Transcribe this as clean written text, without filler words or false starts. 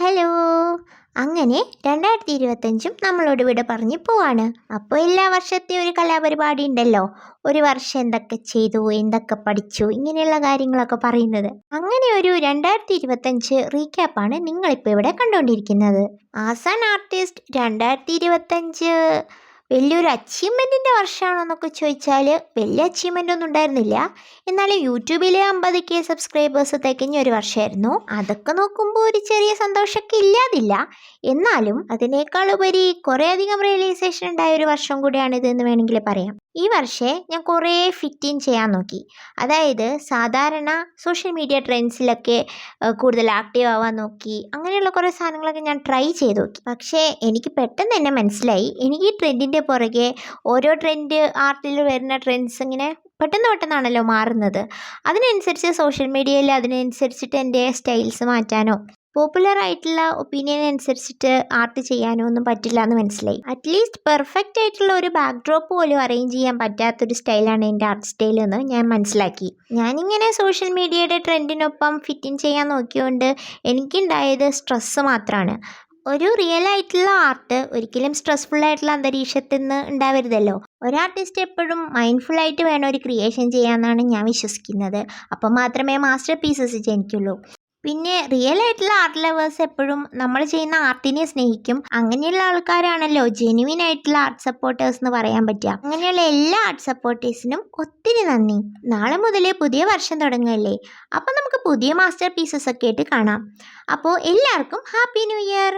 Hello. അങ്ങനെ 2025 നമ്മളോട് വിട പറഞ്ഞു പോവാണ്. അപ്പോൾ എല്ലാ വർഷത്തെയും ഒരു കലാപരിപാടി ഉണ്ടല്ലോ, ഒരു വർഷം എന്തൊക്കെ ചെയ്തു, എന്തൊക്കെ പഠിച്ചു, ഇങ്ങനെയുള്ള കാര്യങ്ങളൊക്കെ പറയുന്നത്. അങ്ങനെ ഒരു 2025 റീക്യാപ്പാണ് നിങ്ങളിപ്പോൾ ഇവിടെ കണ്ടുകൊണ്ടിരിക്കുന്നത്. ആസ് ആൻ ആർട്ടിസ്റ്റ് 2025 വലിയൊരു അച്ചീവ്മെൻറ്റിൻ്റെ വർഷമാണോ എന്നൊക്കെ ചോദിച്ചാൽ വലിയ അച്ചീവ്മെൻ്റ് ഒന്നും ഉണ്ടായിരുന്നില്ല. എന്നാലും യൂട്യൂബിൽ 50K സബ്സ്ക്രൈബേഴ്സ് തികഞ്ഞ ഒരു വർഷമായിരുന്നു. അതൊക്കെ നോക്കുമ്പോൾ ഒരു ചെറിയ സന്തോഷമൊക്കെ ഇല്ലാതില്ല. എന്നാലും അതിനേക്കാൾ ഉപരി കുറേയധികം റിയലൈസേഷൻ ഉണ്ടായ ഒരു വർഷം കൂടിയാണിത് എന്ന് വേണമെങ്കിൽ പറയാം. ഈ വർഷേ ഞാൻ കുറേ ഫിറ്റ് ഇൻ ചെയ്യാൻ നോക്കി. അതായത് സാധാരണ സോഷ്യൽ മീഡിയ ട്രെൻഡ്സിലൊക്കെ കൂടുതൽ ആക്റ്റീവ് ആവാൻ നോക്കി. അങ്ങനെയുള്ള കുറേ സാധനങ്ങളൊക്കെ ഞാൻ ട്രൈ ചെയ്ത് നോക്കി. പക്ഷേ എനിക്ക് പെട്ടെന്ന് തന്നെ മനസ്സിലായി, എനിക്ക് ഈ ട്രെൻഡിൻ്റെ പുറകെ ഓരോ ട്രെൻഡ് ആർട്ടിൽ വരുന്ന ട്രെൻഡ്സ് ഇങ്ങനെ പെട്ടെന്നാണല്ലോ മാറുന്നത്. അതിനനുസരിച്ച് സോഷ്യൽ മീഡിയയിൽ അതിനനുസരിച്ചിട്ട് എൻ്റെ സ്റ്റൈൽസ് മാറ്റാനോ പോപ്പുലർ ആയിട്ടുള്ള ഒപ്പീനിയൻ അനുസരിച്ചിട്ട് ആർട്ട് ചെയ്യാനോ ഒന്നും പറ്റില്ല എന്ന് മനസ്സിലായി. അറ്റ്ലീസ്റ്റ് പെർഫെക്റ്റ് ആയിട്ടുള്ള ഒരു ബാക്ക് ഡ്രോപ്പ് പോലും അറേഞ്ച് ചെയ്യാൻ പറ്റാത്തൊരു സ്റ്റൈലാണ് എൻ്റെ ആർട്ട് സ്റ്റൈൽ എന്ന് ഞാൻ മനസ്സിലാക്കി. ഞാനിങ്ങനെ സോഷ്യൽ മീഡിയയുടെ ട്രെൻഡിനൊപ്പം ഫിറ്റ് ഇൻ ചെയ്യാൻ നോക്കിയോണ്ട് എനിക്കുണ്ടായത് സ്ട്രെസ്സ് മാത്രമാണ്. ഒരു റിയൽ ആയിട്ടുള്ള ആർട്ട് ഒരിക്കലും സ്ട്രെസ്ഫുൾ ആയിട്ടുള്ള അന്തരീക്ഷത്തിൽ നിന്ന് ഉണ്ടാവരുതല്ലോ. ഒരു ആർട്ടിസ്റ്റ് എപ്പോഴും മൈൻഡ്ഫുള്ളായിട്ട് വേണം ഒരു ക്രിയേഷൻ ചെയ്യാമെന്നാണ് ഞാൻ വിശ്വസിക്കുന്നത്. അപ്പം മാത്രമേ മാസ്റ്റർ പീസസ് ജനിക്കുള്ളൂ. പിന്നെ റിയൽ ആയിട്ടുള്ള ആർട്ട് ലവേഴ്സ് എപ്പോഴും നമ്മൾ ചെയ്യുന്ന ആർട്ടിനെ സ്നേഹിക്കും. അങ്ങനെയുള്ള ആൾക്കാരാണല്ലോ ജെനുവിൻ ആയിട്ടുള്ള ആർട്ട് സപ്പോർട്ടേഴ്സ് എന്ന് പറയാൻ പറ്റുക. അങ്ങനെയുള്ള എല്ലാ ആർട്ട് സപ്പോർട്ടേഴ്സിനും ഒത്തിരി നന്ദി. നാളെ മുതൽ പുതിയ വർഷം തുടങ്ങുകയല്ലേ, അപ്പം നമുക്ക് പുതിയ മാസ്റ്റർ പീസസ് ഒക്കെ ആയിട്ട് കാണാം. അപ്പോൾ എല്ലാവർക്കും ഹാപ്പി ന്യൂ ഇയർ.